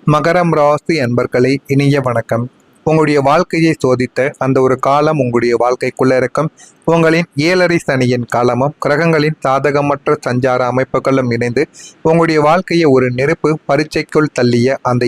மகரம் ராசி அன்பர்களே, இனிய வணக்கம். உங்களுடைய வாழ்க்கையை சோதித்த அந்த ஒரு காலம் உங்களுடைய வாழ்க்கைக்குள்ள இருக்கும். உங்களின் 7.5 சனியின் காலமும் கிரகங்களின் சாதகமற்ற சஞ்சார அமைப்புகளும் இணைந்து உங்களுடைய வாழ்க்கையை ஒரு நெருப்பு பரீட்சைக்குள் தள்ளிய அந்த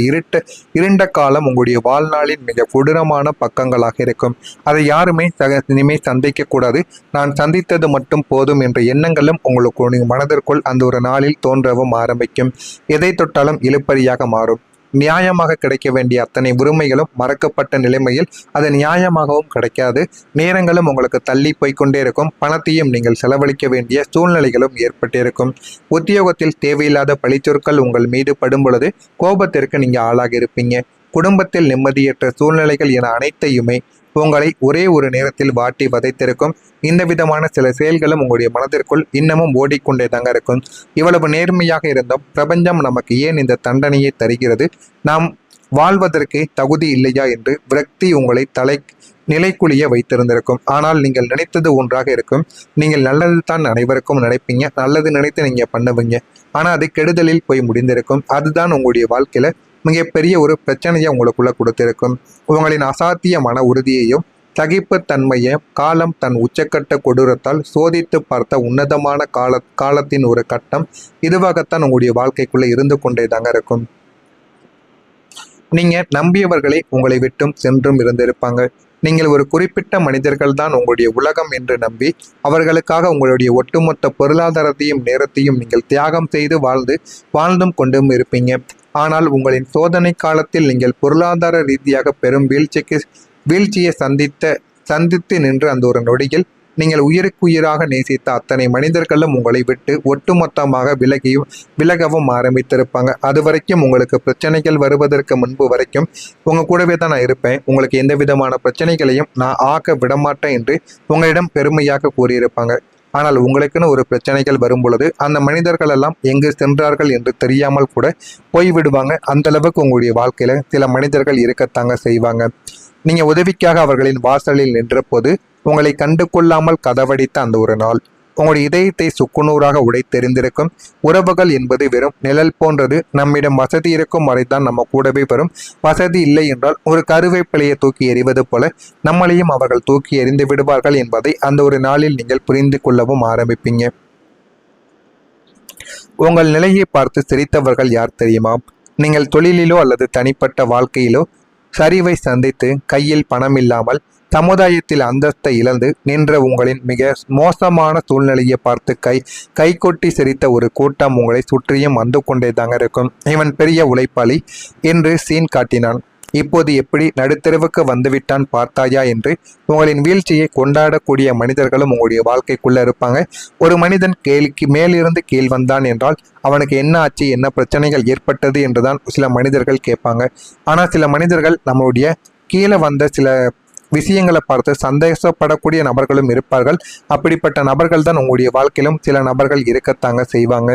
இருண்ட காலம் உங்களுடைய வாழ்நாளின் மிக கொடூரமான பக்கங்களாக இருக்கும். அதை யாருமே இனிமேல் சந்திக்க கூடாது, நான் சந்தித்தது மட்டும் போதும் என்ற எண்ணங்களும் உங்களுக்கு மனதிற்குள் அந்த ஒரு நாளில் தோன்றவும் ஆரம்பிக்கும். எதை தொட்டாலும் இழுப்பறியாக மாறும். நியாயமாக கிடைக்க வேண்டிய அத்தனை உரிமைகளும் மறக்கப்பட்ட நிலைமையில் அது நியாயமாகவும் கிடைக்காது. நேரங்களும் உங்களுக்கு தள்ளி போய்கொண்டே இருக்கும். பணத்தையும் நீங்கள் செலவழிக்க வேண்டிய சூழ்நிலைகளும் ஏற்பட்டிருக்கும். உத்தியோகத்தில் தேவையில்லாத பழிச்சொற்கள் உங்கள் மீது படும் பொழுது கோபத்திற்கு நீங்கள் ஆளாகி இருப்பீங்க. குடும்பத்தில் நிம்மதியற்ற சூழ்நிலைகள் என அனைத்தையுமே உங்களை ஒரே ஒரு நேரத்தில் வாட்டி வதைத்திருக்கும். இந்த விதமான சில செயல்களும் உங்களுடைய மனதிற்குள் இன்னமும் ஓடிக்கொண்டே தாங்க இருக்கும். இவ்வளவு நேர்மையாக இருந்தும் பிரபஞ்சம் நமக்கு ஏன் இந்த தண்டனையை தருகிறது? நாம் வாழ்வதற்கு தகுதி இல்லையா என்று விரக்தி உங்களை நிலைக்குழிய வைத்திருந்திருக்கும். ஆனால் நீங்கள் நினைத்தது ஒன்றாக இருக்கும். நீங்கள் நல்லது தான் அனைவருக்கும் நினைப்பீங்க, நல்லது நினைத்து நீங்க பண்ணுவீங்க. ஆனால் அது கெடுதலில் போய் முடிந்திருக்கும். அதுதான் உங்களுடைய வாழ்க்கையில மிகப்பெரிய ஒரு பிரச்சனையை உங்களுக்குள்ள கொடுத்திருக்கும். உங்களின் அசாத்திய மன உறுதியையும் சகிப்புத்தன்மையை காலம் தன் உச்சக்கட்ட கொடூரத்தால் சோதித்து பார்த்த உன்னதமான காலத்தின் ஒரு கட்டம் இதுவாகத்தான் உங்களுடைய வாழ்க்கைக்குள்ள இருந்து கொண்டே தாங்க இருக்கும். நீங்க நம்பியவர்களை உங்களை விட்டும் சென்றும் இருந்திருப்பாங்க. நீங்கள் ஒரு குறிப்பிட்ட மனிதர்கள் தான் உங்களுடைய உலகம் என்று நம்பி அவர்களுக்காக உங்களுடைய ஒட்டுமொத்த பொருளாதாரத்தையும் நேரத்தையும் நீங்கள் தியாகம் செய்து வாழ்ந்தும் கொண்டும் இருப்பீங்க. ஆனால் உங்களின் சோதனை காலத்தில் நீங்கள் பொருளாதார ரீதியாக பெரும் வீழ்ச்சியை சந்தித்து நின்று அந்த ஒரு நொடியில் நீங்கள் உயிருக்குயிராக நேசித்த அத்தனை மனிதர்களும் உங்களை விட்டு ஒட்டுமொத்தமாக விலகவும் ஆரம்பித்திருப்பாங்க. அது வரைக்கும் உங்களுக்கு பிரச்சனைகள் வருவதற்கு முன்பு வரைக்கும் உங்க கூடவே தான் நான் இருப்பேன், உங்களுக்கு எந்த விதமான பிரச்சனைகளையும் நான் ஆக்க விடமாட்டேன் என்று உங்களிடம் பெருமையாக கூறியிருப்பாங்க. ஆனால் உங்களுக்குன்னு ஒரு பிரச்சனைகள் வரும் பொழுது அந்த மனிதர்கள் எல்லாம் எங்கு சென்றார்கள் என்று தெரியாமல் கூட போய்விடுவாங்க. அந்த அளவுக்கு உங்களுடைய வாழ்க்கையில சில மனிதர்கள் இருக்கத்தாங்க செய்வாங்க. நீங்க உதவிக்காக அவர்களின் வாசலில் நின்ற போது உங்களை கண்டு கொள்ளாமல் கதவடித்த அந்த ஒரு நாள் உங்களுடைய இதயத்தை சுக்குநூறாக உடைத்தெறிந்திருக்கும். உறவுகள் என்பது வெறும் நிழல் போன்றது. நம்மிடம் வசதி இருக்கும் வரைதான் நம்ம கூடவே வரும். வசதி இல்லை என்றால் ஒரு கருவேப்பிலையை தூக்கி எறிவது போல நம்மளையும் அவர்கள் தூக்கி எறிந்து விடுவார்கள் என்பதை அந்த ஒரு நாளில் நீங்கள் புரிந்து கொள்ளவும் ஆரம்பிப்பீங்க. உங்கள் நிலையை பார்த்து சிரித்தவர்கள் யார் தெரியுமா? நீங்கள் தொழிலிலோ அல்லது தனிப்பட்ட வாழ்க்கையிலோ சரிவை சந்தித்து கையில் பணம் இல்லாமல் சமுதாயத்தில் அந்தஸ்தை இழந்து நின்ற உங்களின் மிக மோசமான சூழ்நிலையை பார்த்து கைகொட்டி சிரித்த ஒரு கூட்டம் உங்களை சுற்றியும் வந்து கொண்டே தாங்க இருக்கும். இவன் பெரிய உழைப்பாளி என்று சீன் காட்டினான், இப்போது எப்படி நடுத்தெருவுக்கு வந்துவிட்டான் பார்த்தாயா என்று உங்களின் வீழ்ச்சியை கொண்டாடக்கூடிய மனிதர்களும் உங்களுடைய வாழ்க்கைக்குள்ள இருப்பாங்க. ஒரு மனிதன் மேலிருந்து கீழ் வந்தான் என்றால் அவனுக்கு என்ன ஆச்சு, என்ன பிரச்சனைகள் ஏற்பட்டது என்றுதான் சில மனிதர்கள் கேட்பாங்க. ஆனால் சில மனிதர்கள் நம்மளுடைய கீழே வந்த சில விஷயங்களை பார்த்து சந்தேகப்படக்கூடிய நபர்களும் இருப்பார்கள். அப்படிப்பட்ட நபர்கள் தான் உங்களுடைய வாழ்க்கையிலும் சில நபர்கள் இருக்கத்தாங்க செய்வாங்க.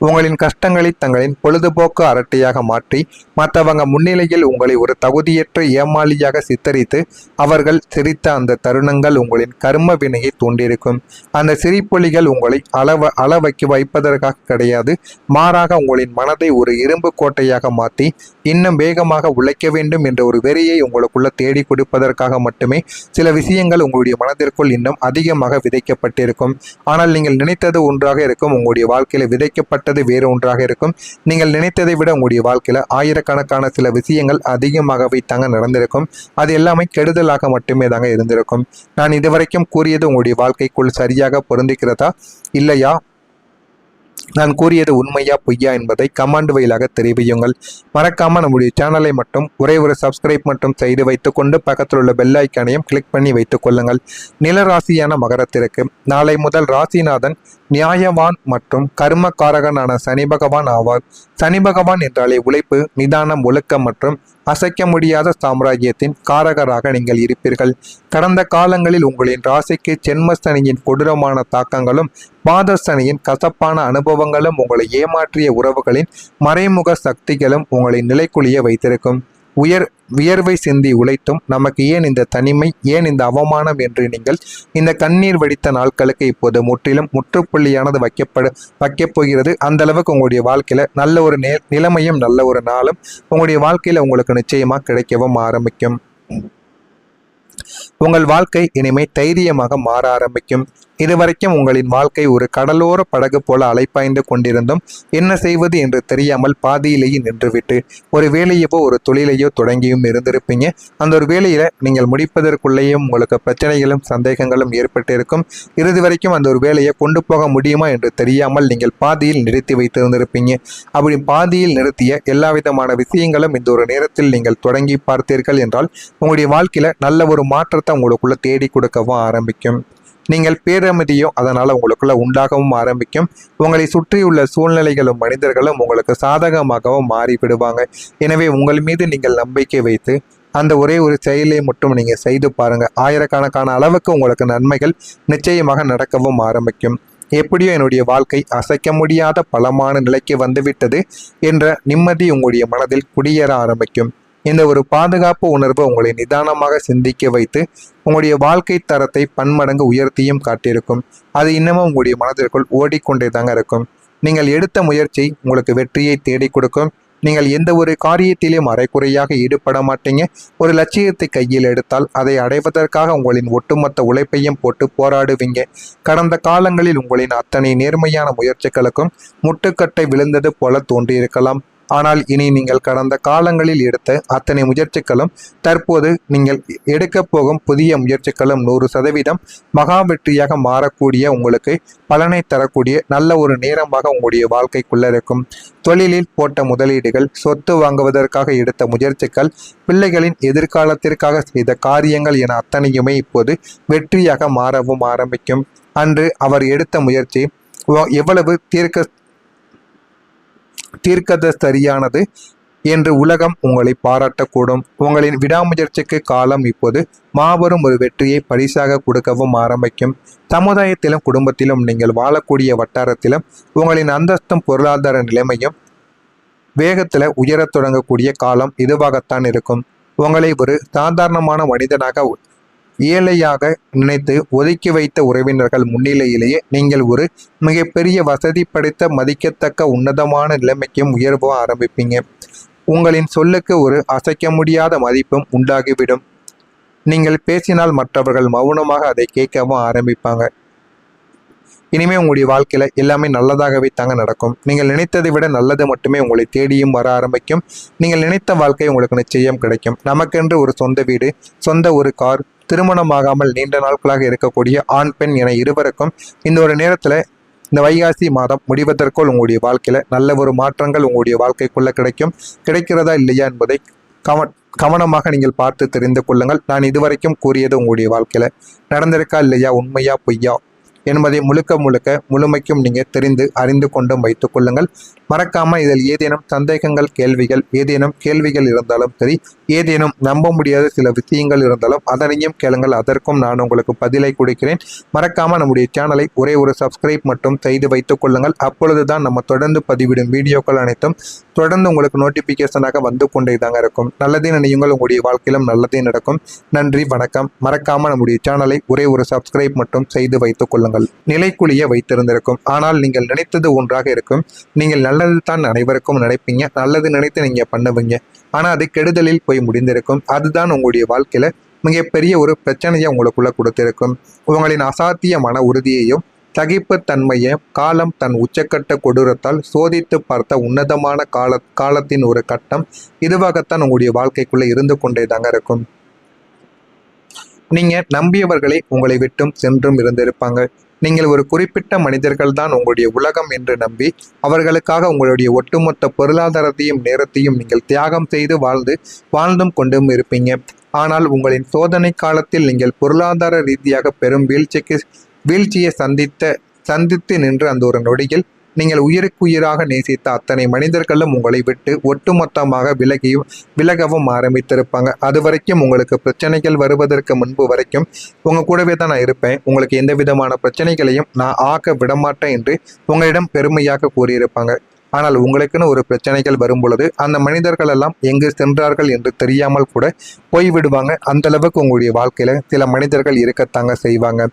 உங்களின் கஷ்டங்களை தங்களின் பொழுதுபோக்கு அரட்டையாக மாற்றி மற்றவங்க முன்னிலையில் உங்களை ஒரு தகுதியற்ற ஏமாளியாக சித்தரித்து அவர்கள் சிரித்த அந்த தருணங்கள் உங்களின் கர்ம வினையை தூண்டியிருக்கும். அந்த சிரிப்பொலிகள் உங்களை வைப்பதற்காக கிடையாது, மாறாக உங்களின் மனதை ஒரு இரும்பு கோட்டையாக மாற்றி இன்னும் வேகமாக உழைக்க வேண்டும் என்ற ஒரு வெறியை உங்களுக்குள்ள தேடி கொடுப்பதற்காக மட்டுமே சில விஷயங்கள் உங்களுடைய மனதிற்குள் இன்னும் அதிகமாக விதைக்கப்பட்டிருக்கும். ஆனால் நீங்கள் நினைத்தது ஒன்றாக இருக்கும், உங்களுடைய வாழ்க்கையில விதைக்கப்பட்டது வேறு ஒன்றாக இருக்கும். நீங்கள் நினைத்ததை விட உங்களுடைய வாழ்க்கையில ஆயிரக்கணக்கான சில விஷயங்கள் அதிகமாகவே தாங்க நடந்திருக்கும். அது எல்லாமே கெடுதலாக மட்டுமே தாங்க இருந்திருக்கும். நான் இதுவரைக்கும் கூறியது உங்களுடைய வாழ்க்கைக்குள் சரியாக பொருந்துகிறதா இல்லையா, நான் கூறியது உண்மையா பொய்யா என்பதை கமெண்ட் வழியாக தெரிவியுங்கள். மறக்காம நம்முடைய சேனலை மட்டும் ஒரே ஒரு சப்ஸ்கிரைப் மட்டும் செய்து வைத்துக்கொண்டு பக்கத்தில் உள்ள பெல் ஐக்கானையும் கிளிக் பண்ணி வைத்துக் கொள்ளுங்கள். நிலராசியான மகரத்திற்கு நாளை முதல் ராசிநாதன் நியாயவான் மற்றும் கர்மகாரகனான சனி பகவான் ஆவார். சனி பகவான் என்றாலே உழைப்பு, நிதானம், ஒழுக்கம் மற்றும் அசைக்க முடியாத சாம்ராஜ்யத்தின் காரகராக நீங்கள் இருப்பீர்கள். கடந்த காலங்களில் உங்களின் ராசிக்கு ஜென்மசனியின் கொடூரமான தாக்கங்களும் பாதசனியின் கசப்பான அனுபவங்களும் உங்களை ஏமாற்றிய உறவுகளின் மறைமுக சக்திகளும் உங்களை நிலைக்குழிய வைத்திருக்கும். வியர்வை சிந்தி உழைத்தும் நமக்கு ஏன் இந்த தனிமை, ஏன் இந்த அவமானம் என்று நீங்கள் இந்த கண்ணீர் வடித்த நாட்களுக்கு இப்போது முற்றுப்புள்ளியானது வைக்கப் போகிறது. அந்த அளவுக்கு உங்களுடைய வாழ்க்கையில நல்ல ஒரு நிலைமையும் நல்ல ஒரு நாளும் உங்களுடைய வாழ்க்கையில உங்களுக்கு நிச்சயமா கிடைக்கவும் ஆரம்பிக்கும். உங்கள் வாழ்க்கை இனிமே தைரியமாக மாற ஆரம்பிக்கும். இதுவரைக்கும் உங்களின் வாழ்க்கை ஒரு கடலோர படகு போல அலைப்பாய்ந்து கொண்டிருந்தும் என்ன செய்வது என்று தெரியாமல் பாதியிலேயே நின்றுவிட்டு ஒரு வேலையவோ ஒரு தொழிலையோ தொடங்கியும் இருந்திருப்பீங்க. அந்த ஒரு வேலையில நீங்கள் முடிப்பதற்குள்ளேயும் உங்களுக்கு பிரச்சனைகளும் சந்தேகங்களும் ஏற்பட்டிருக்கும். இறுதி வரைக்கும் அந்த ஒரு வேலையை கொண்டு போக முடியுமா என்று தெரியாமல் நீங்கள் பாதியில் நிறுத்தி வைத்திருந்திருப்பீங்க. அப்படி பாதியில் நிறுத்திய எல்லா விதமான விஷயங்களும் இந்த ஒரு நேரத்தில் நீங்கள் தொடங்கி பார்த்தீர்கள் என்றால் உங்களுடைய வாழ்க்கையில நல்ல ஒரு மாற்றத்தை உங்களுக்குள்ள தேடி கொடுக்கவும் ஆரம்பிக்கும். நீங்கள் பேரமைதியோ அதனால் உங்களுக்குள்ள உண்டாகவும் ஆரம்பிக்கும். உங்களை சுற்றியுள்ள சூழ்நிலைகளும் மனிதர்களும் உங்களுக்கு சாதகமாகவும் மாறிவிடுவாங்க. எனவே உங்கள் மீது நீங்கள் நம்பிக்கை வைத்து அந்த ஒரே ஒரு செயலை மட்டும் நீங்கள் செய்து பாருங்கள். ஆயிரக்கணக்கான அளவுக்கு உங்களுக்கு நன்மைகள் நிச்சயமாக நடக்கவும் ஆரம்பிக்கும். எப்படியோ என்னுடைய வாழ்க்கை அசைக்க முடியாத பலமான நிலைக்கு வந்துவிட்டது என்ற நிம்மதி உங்களுடைய மனதில் குடியேற ஆரம்பிக்கும். இந்த ஒரு பாதுகாப்பு உணர்வு உங்களை நிதானமாக சிந்திக்க வைத்து உங்களுடைய வாழ்க்கை தரத்தை பன்மடங்கு உயர்த்தியும் காட்டியிருக்கும். அது இன்னமும் உங்களுடைய மனதிற்குள் ஓடிக்கொண்டே தாங்க இருக்கும். நீங்கள் எடுத்த முயற்சி உங்களுக்கு வெற்றியை தேடி கொடுக்கும். நீங்கள் எந்த ஒரு காரியத்திலும் அரைக்குறையாக ஈடுபட மாட்டீங்க. ஒரு லட்சியத்தை கையில் எடுத்தால் அதை அடைவதற்காக உங்களின் ஒட்டுமொத்த உழைப்பையும் போட்டு போராடுவீங்க. கடந்த காலங்களில் உங்களின் அத்தனை நேர்மையான முயற்சிகளுக்கும் முட்டுக்கட்டை விழுந்தது போல தோன்றியிருக்கலாம். ஆனால் இனி நீங்கள் கடந்த காலங்களில் எடுத்த அத்தனை முயற்சிகளும் தற்போது நீங்கள் எடுக்கப் போகும் புதிய முயற்சிகளும் 100% மகா வெற்றியாக மாறக்கூடிய உங்களுக்கு பலனை தரக்கூடிய நல்ல ஒரு நேரமாக உங்களுடைய வாழ்க்கைக்குள்ள இருக்கும். தொழிலில் போட்ட முதலீடுகள், சொத்து வாங்குவதற்காக எடுத்த முயற்சிகள், பிள்ளைகளின் எதிர்காலத்திற்காக செய்த காரியங்கள் என அத்தனையுமே இப்போது வெற்றியாக மாறவும் ஆரம்பிக்கும். அன்று அவர் எடுத்த முயற்சி எவ்வளவு தீர்க்கத சரியானது என்று உலகம் உங்களை பாராட்டக்கூடும். உங்களின் விடாமுயற்சிக்கு காலம் இப்போது மாபெரும் ஒரு வெற்றியை பரிசாக கொடுக்கவும் ஆரம்பிக்கும். சமுதாயத்திலும் குடும்பத்திலும் நீங்கள் வாழக்கூடிய வட்டாரத்திலும் உங்களின் அந்தஸ்தும் பொருளாதார நிலைமையும் வேகத்தில் உயரத் தொடங்கக்கூடிய காலம் இதுவாகத்தான் இருக்கும். உங்களை ஒரு சாதாரணமான மனிதனாக ஏழையாக நினைத்து ஒதுக்கி வைத்த உறவினர்கள் முன்னிலையிலேயே நீங்கள் ஒரு மிகப்பெரிய வசதி படைத்த மதிக்கத்தக்க உன்னதமான நிலைமைக்கும் உயர்வோ ஆரம்பிப்பீங்க. உங்களின் சொல்லுக்கு ஒரு அசைக்க முடியாத மதிப்பும் உண்டாகிவிடும். நீங்கள் பேசினால் மற்றவர்கள் மௌனமாக அதை கேட்கவும் ஆரம்பிப்பாங்க. இனிமே உங்களுடைய வாழ்க்கையில எல்லாமே நல்லதாகவே தாங்க நடக்கும். நீங்கள் நினைத்ததை விட நல்லது மட்டுமே உங்களை தேடியும் வர ஆரம்பிக்கும். நீங்கள் நினைத்த வாழ்க்கை உங்களுக்கு நிச்சயம் கிடைக்கும். நமக்கென்று ஒரு சொந்த வீடு, சொந்த ஒரு கார், திருமணமாகாமல் நீண்ட நாட்களாக இருக்கக்கூடிய ஆண் பெண் என இருவருக்கும் இந்த ஒரு நேரத்தில் இந்த வைகாசி மாதம் முடிவதற்குள் உங்களுடைய வாழ்க்கையில நல்ல ஒரு மாற்றங்கள் உங்களுடைய வாழ்க்கைக்குள்ள கிடைக்கிறதா இல்லையா என்பதை கவனமாக நீங்கள் பார்த்து தெரிந்து கொள்ளுங்கள். நான் இதுவரைக்கும் கூறியது உங்களுடைய வாழ்க்கையில நடந்திருக்கா இல்லையா, உண்மையா பொய்யா என்பதை முழுமைக்கும் நீங்கள் தெரிந்து அறிந்து கொண்டும் வைத்துக் கொள்ளுங்கள். மறக்காமல் இதில் ஏதேனும் சந்தேகங்கள் ஏதேனும் கேள்விகள் இருந்தாலும் சரி, ஏதேனும் நம்ப முடியாத சில விஷயங்கள் இருந்தாலும் அதனையும் கேளுங்கள். அதற்கும் நான் உங்களுக்கு பதிலை கொடுக்கிறேன். மறக்காமல் நம்முடைய சேனலை ஒரே ஒரு சப்ஸ்கிரைப் மட்டும் செய்து வைத்துக் கொள்ளுங்கள். அப்பொழுதுதான் நம்ம தொடர்ந்து பதிவிடும் வீடியோக்கள் அனைத்தும் தொடர்ந்து உங்களுக்கு நோட்டிபிகேஷனாக வந்து கொண்டே தாங்க இருக்கும். நல்லதே நினையுங்கள், உங்களுடைய வாழ்க்கையிலும் நல்லதே நடக்கும். நன்றி, வணக்கம். மறக்காமல் நம்முடைய சேனலை ஒரே ஒரு சப்ஸ்கிரைப் மட்டும் செய்து வைத்துக் கொள்ளுங்கள். நிலைக்குழிய வைத்திருந்திருக்கும். ஆனால் நீங்கள் நினைத்தது ஒன்றாக இருக்கும். நீங்கள் நல்லது தான் அனைவருக்கும் நினைப்பீங்க, நல்லது நினைத்து நீங்க பண்ணுவீங்க. ஆனா அது கெடுதலில் போய் முடிந்திருக்கும். அதுதான் உங்களுடைய வாழ்க்கையில மிகப்பெரிய ஒரு பிரச்சனையை உங்களுக்குள்ள கொடுத்திருக்கும். உங்களின் அசாத்தியமான உறுதியையும் சகிப்புத்தன்மையை காலம் தன் உச்சக்கட்ட கொடூரத்தால் சோதித்து பார்த்த உன்னதமான காலத்தின் ஒரு கட்டம் இதுவாகத்தான் உங்களுடைய வாழ்க்கைக்குள்ள இருந்து கொண்டே தாங்க இருக்கும். நீங்க நம்பியவர்களை உங்களை விட்டும் சென்றும் இருந்திருப்பாங்க. நீங்கள் ஒரு குறிப்பிட்ட மனிதர்கள் தான் உங்களுடைய உலகம் என்று நம்பி அவர்களுக்காக உங்களுடைய ஒட்டுமொத்த பொருளாதாரத்தையும் நேரத்தையும் நீங்கள் தியாகம் செய்து வாழ்ந்தும் கொண்டும் இருப்பீங்க. ஆனால் உங்களின் சோதனை காலத்தில் நீங்கள் பொருளாதார ரீதியாக பெரும் வீழ்ச்சியை சந்தித்து நின்று அந்த ஒரு நொடியில் நீங்கள் உயிருக்குயிராக நேசித்த அத்தனை மனிதர்களும் உங்களை விட்டு ஒட்டுமொத்தமாக விலகவும் ஆரம்பித்திருப்பாங்க. அது வரைக்கும் உங்களுக்கு பிரச்சனைகள் வருவதற்கு முன்பு வரைக்கும் உங்க கூடவே தான் நான் இருப்பேன், உங்களுக்கு எந்த விதமான பிரச்சனைகளையும் நான் ஆக்க விடமாட்டேன் என்று உங்களிடம் பெருமையாக கூறியிருப்பாங்க. ஆனால் உங்களுக்குன்னு ஒரு பிரச்சனைகள் வரும் பொழுது அந்த மனிதர்கள் எல்லாம் எங்கு சென்றார்கள் என்று தெரியாமல் கூட போய்விடுவாங்க. அந்த அளவுக்கு உங்களுடைய வாழ்க்கையில சில மனிதர்கள் இருக்கத்தாங்க செய்வாங்க.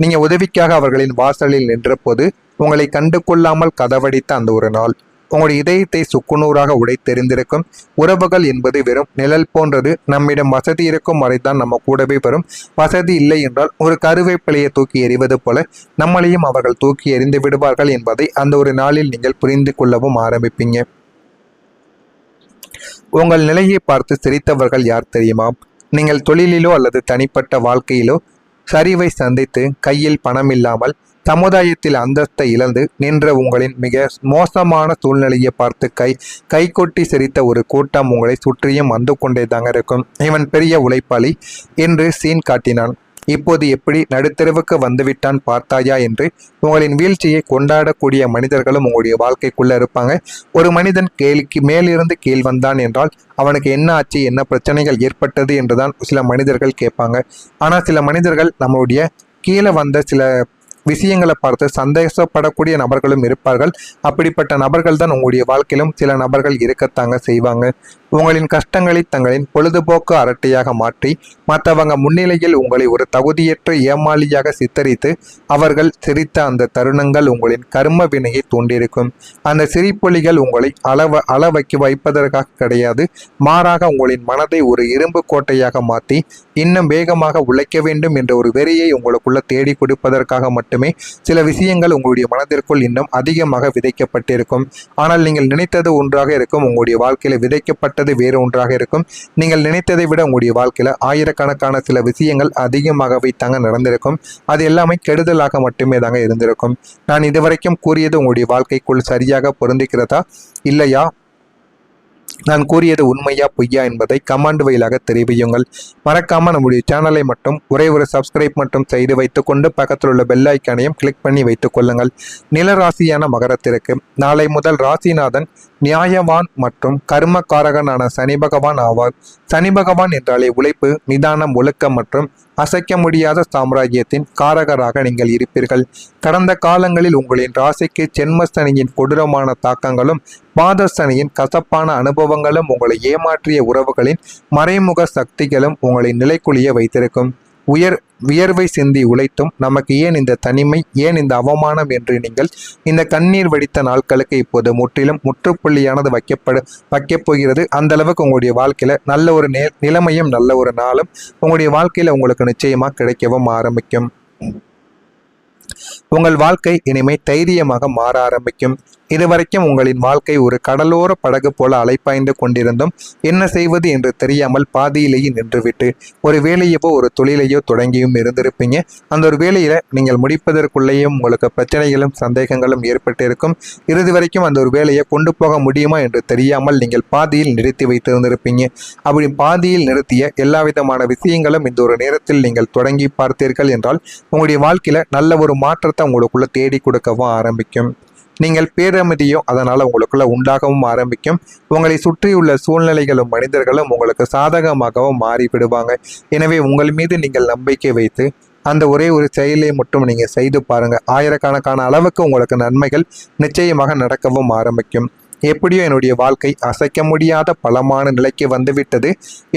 நீங்க உதவிக்காக அவர்களின் வாசலில் நின்ற போது உங்களை கண்டு கொள்ளாமல் கதவடித்த அந்த ஒரு நாள் உங்களுடைய இதயத்தை சுக்குநூறாக உடைத்தெறிந்திருக்கும். உறவுகள் என்பது வெறும் நிழல் போன்றது. நம்மிடம் வசதி இருக்கும் வரைதான் நம்ம கூடவே வரும். வசதி இல்லை என்றால் ஒரு கருவேப்பிலையை தூக்கி எறிவது போல நம்மளையும் அவர்கள் தூக்கி எறிந்து விடுவார்கள் என்பதை அந்த ஒரு நாளில் நீங்கள் புரிந்து கொள்ளவும் ஆரம்பிப்பீங்க. உங்கள் நிலையை பார்த்து சிரித்தவர்கள் யார் தெரியுமா? நீங்கள் தொழிலிலோ அல்லது தனிப்பட்ட வாழ்க்கையிலோ சரிவை சந்தித்து கையில் பணம் இல்லாமல் சமுதாயத்தில் அந்தஸ்தை இழந்து நின்ற உங்களின் மிக மோசமான சூழ்நிலையை பார்த்து கை கொட்டி சிரித்த ஒரு கூட்டம் உங்களை சுற்றியும் வந்து கொண்டே தாங்க இருக்கும். இவன் பெரிய உழைப்பாளி என்று சீன் காட்டினான், இப்போது எப்படி நடுத்தெருவுக்கு வந்துவிட்டான் பார்த்தாயா என்று உங்களின் வீழ்ச்சியை கொண்டாடக்கூடிய மனிதர்களும் உங்களுடைய வாழ்க்கைக்குள்ள இருப்பாங்க. ஒரு மனிதன் கேலிக்கு மேலிருந்து கீழ் வந்தான் என்றால் அவனுக்கு என்ன ஆச்சு, என்ன பிரச்சனைகள் ஏற்பட்டது என்றுதான் சில மனிதர்கள் கேட்பாங்க. ஆனால் சில மனிதர்கள் நம்மளுடைய கீழே வந்த சில விஷயங்களை பார்த்து சந்தோஷப்படக்கூடிய நபர்களும் இருப்பார்கள். அப்படிப்பட்ட நபர்கள் தான் உங்களுடைய வாழ்க்கையிலும் சில நபர்கள் இருக்கத்தாங்க செய்வாங்க. உங்களின் கஷ்டங்களை தங்களின் பொழுதுபோக்கு அரட்டையாக மாற்றி மற்றவங்க முன்னிலையில் உங்களை ஒரு தகுதியற்ற ஏமாளியாக சித்தரித்து அவர்கள் சிரித்த அந்த தருணங்கள் உங்களின் கர்ம வினையை தூண்டியிருக்கும். அந்த சிரிப்பொலிகள் உங்களை வைப்பதற்காக கிடையாது, மாறாக உங்களின் மனதை ஒரு இரும்பு கோட்டையாக மாற்றி இன்னும் வேகமாக உழைக்க வேண்டும் என்ற ஒரு வெறியை உங்களுக்குள்ள தேடி கொடுப்பதற்காக மட்டுமே சில விஷயங்கள் உங்களுடைய மனதிற்குள் இன்னும் அதிகமாக விதைக்கப்பட்டிருக்கும். ஆனால் நீங்கள் நினைத்தது ஒன்றாக இருக்கும், உங்களுடைய வாழ்க்கையில விதைக்கப்பட்ட வேறு ஒன்றாக இருக்கும். நீங்கள் நினைத்ததை விட உங்களுடைய வாழ்க்கையில ஆயிரக்கணக்கான சில விஷயங்கள் அதிகமாகவே தாங்க நடந்திருக்கும். அது எல்லாமே கெடுதலாக மட்டுமே தாங்க இருந்திருக்கும். நான் இதுவரைக்கும் கூறியது உங்களுடைய வாழ்க்கைக்குள் சரியாக பொருந்துகிறதா இல்லையா, நான் கூறியது உண்மையா பொய்யா என்பதை கமெண்ட் வழியாக தெரிவியுங்கள். மறக்காம நம்முடைய சேனலை மட்டும் ஒரே ஒரு சப்ஸ்கிரைப் மட்டும் செய்து வைத்துக்கொண்டு பக்கத்தில் உள்ள பெல் ஐக்கானையும் கிளிக் பண்ணி வைத்துக் கொள்ளுங்கள். நிலராசியான மகரத்திற்கு நாளை முதல் ராசிநாதன் நியாயவான் மற்றும் கர்மக்காரகனான சனி பகவான் ஆவார். சனி பகவான் என்றாலே உழைப்பு, நிதானம், ஒழுக்கம் மற்றும் அசைக்க முடியாத சாம்ராஜ்யத்தின் காரகராக நீங்கள் இருப்பீர்கள். கடந்த காலங்களில் உங்களின் ராசிக்கு ஜென்மசனியின் கொடூரமான தாக்கங்களும் பாதசனியின் கசப்பான அனுபவங்களும் உங்களை ஏமாற்றிய உறவுகளின் மறைமுக சக்திகளும் உங்களை நிலைக்குலிய வைத்திருக்கும். வியர்வை சிந்தி உழைத்தும் நமக்கு ஏன் இந்த தனிமை, ஏன் இந்த அவமானம் என்று நீங்கள் இந்த கண்ணீர் வடித்த நாட்களுக்கு இப்போது முற்றிலும் முற்றுப்புள்ளியானது வைக்கப் போகிறது. அந்த அளவுக்கு உங்களுடைய வாழ்க்கையில நல்ல ஒரு நிலைமையும் நல்ல ஒரு நாளும் உங்களுடைய வாழ்க்கையில உங்களுக்கு நிச்சயமா கிடைக்கவும் ஆரம்பிக்கும். உங்கள் வாழ்க்கை இனிமே தைரியமாக மாற ஆரம்பிக்கும். இதுவரைக்கும் உங்களின் வாழ்க்கை ஒரு கடலோர படகு போல அலைப்பாய்ந்து கொண்டிருந்தும் என்ன செய்வது என்று தெரியாமல் பாதியிலேயே நின்றுவிட்டு ஒரு வேலையவோ ஒரு தொழிலையோ தொடங்கியும் இருந்திருப்பீங்க. அந்த ஒரு வேலையில நீங்கள் முடிப்பதற்குள்ளேயும் உங்களுக்கு பிரச்சனைகளும் சந்தேகங்களும் ஏற்பட்டிருக்கும். இறுதி வரைக்கும் அந்த ஒரு வேலையை கொண்டு போக முடியுமா என்று தெரியாமல் நீங்கள் பாதியில் நிறுத்தி வைத்திருந்திருப்பீங்க. அப்படி பாதியில் நிறுத்திய எல்லா விதமான விஷயங்களும் இந்த ஒரு நேரத்தில் நீங்கள் தொடங்கி பார்த்தீர்கள் என்றால் உங்களுடைய வாழ்க்கையில நல்ல ஒரு மாற்றத்தை உங்களுக்குள்ள தேடி கொடுக்கவும் ஆரம்பிக்கும். நீங்கள் பேரமைதியோ அதனால் உங்களுக்குள்ள உண்டாகவும் ஆரம்பிக்கும். உங்களை சுற்றியுள்ள சூழ்நிலைகளும் மனிதர்களும் உங்களுக்கு சாதகமாகவும் மாறிவிடுவாங்க. எனவே உங்கள் மீது நீங்கள் நம்பிக்கை வைத்து அந்த ஒரே ஒரு செயலை மட்டும் நீங்கள் செய்து பாருங்க. ஆயிரக்கணக்கான அளவுக்கு உங்களுக்கு நன்மைகள் நிச்சயமாக நடக்கவும் ஆரம்பிக்கும். எப்படியோ என்னுடைய வாழ்க்கை அசைக்க முடியாத பலமான நிலைக்கு வந்துவிட்டது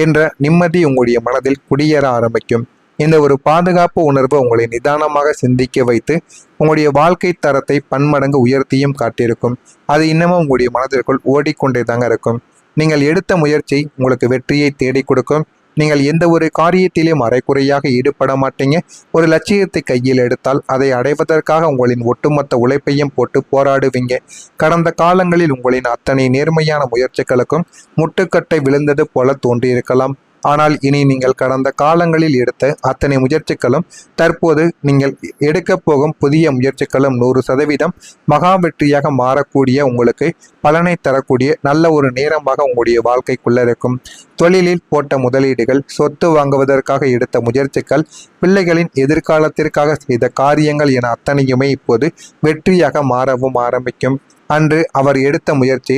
என்ற நிம்மதி உங்களுடைய மனதில் குடியேற ஆரம்பிக்கும். இந்த ஒரு பாதுகாப்பு உணர்வு உங்களை நிதானமாக சிந்திக்க வைத்து உங்களுடைய வாழ்க்கை தரத்தை பன்மடங்கு உயர்த்தியும் காட்டியிருக்கும். அது இன்னமும் உங்களுடைய மனதிற்குள் ஓடிக்கொண்டே தாங்க இருக்கும். நீங்கள் எடுத்த முயற்சி உங்களுக்கு வெற்றியை தேடி கொடுக்கும். நீங்கள் எந்த ஒரு காரியத்திலும் அரைக்குறையாக ஈடுபட மாட்டீங்க. ஒரு லட்சியத்தை கையில் எடுத்தால் அதை அடைவதற்காக உங்களின் ஒட்டுமொத்த உழைப்பையும் போட்டு போராடுவீங்க. கடந்த காலங்களில் உங்களின் அத்தனை நேர்மையான முயற்சிகளுக்கும் முட்டுக்கட்டை விழுந்தது போல தோன்றியிருக்கலாம். ஆனால் இனி நீங்கள் கடந்த காலங்களில் எடுத்த அத்தனை முயற்சிகளும் தற்போது நீங்கள் எடுக்கப் போகும் புதிய முயற்சிகளும் 100% மகா வெற்றியாக மாறக்கூடிய உங்களுக்கு பலனை தரக்கூடிய நல்ல ஒரு நேரமாக உங்களுடைய வாழ்க்கைக்குள்ள இருக்கும். தொழிலில் போட்ட முதலீடுகள், சொத்து வாங்குவதற்காக எடுத்த முயற்சிகள், பிள்ளைகளின் எதிர்காலத்திற்காக செய்த காரியங்கள் என அத்தனையுமே இப்போது வெற்றியாக மாறவும் ஆரம்பிக்கும். அன்று அவர் எடுத்த முயற்சி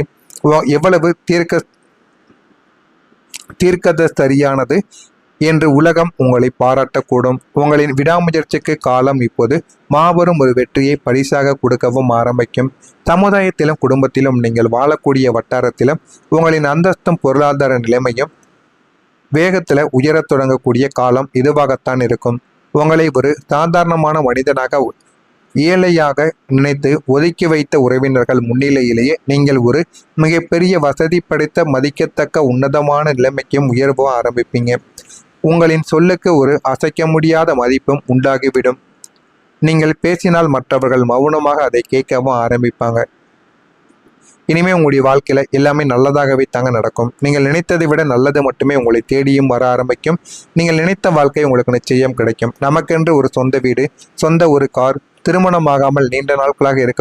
எவ்வளவு தீர்க்கத சரியானது, என்று உலகம் உங்களை பாராட்டக்கூடும். உங்களின் விடாமுயற்சிக்கு காலம் இப்போது மாபெரும் ஒரு வெற்றியை பரிசாக கொடுக்கவும் ஆரம்பிக்கும். சமுதாயத்திலும் குடும்பத்திலும் நீங்கள் வாழக்கூடிய வட்டாரத்திலும் உங்களின் அந்தஸ்தும் பொருளாதார நிலைமையும் வேகத்தில் உயரத் தொடங்கக்கூடிய காலம் இதுவாகத்தான் இருக்கும். உங்களை ஒரு சாதாரணமான மனிதனாக ஏழையாக நினைத்து ஒதுக்கி வைத்த உறவினர்கள் முன்னிலையிலேயே நீங்கள் ஒரு மிகப்பெரிய வசதி படைத்த மதிக்கத்தக்க உன்னதமான நிலைமைக்கும் உயர்வோ ஆரம்பிப்பீங்க. உங்களின் சொல்லுக்கு ஒரு அசைக்க முடியாத மதிப்பும் உண்டாகிவிடும். நீங்கள் பேசினால் மற்றவர்கள் மௌனமாக அதை கேட்கவும் ஆரம்பிப்பாங்க. இனிமேல் உங்களுடைய வாழ்க்கையில எல்லாமே நல்லதாகவே தாங்க நடக்கும். நீங்கள் நினைத்ததை விட நல்லது மட்டுமே உங்களை தேடியும் வர ஆரம்பிக்கும். நீங்கள் நினைத்த வாழ்க்கை உங்களுக்கு நிச்சயம் கிடைக்கும். நமக்கென்று ஒரு சொந்த வீடு, சொந்த ஒரு கார், திருமணமாகாமல் நீண்ட நாட்களாக இருக்க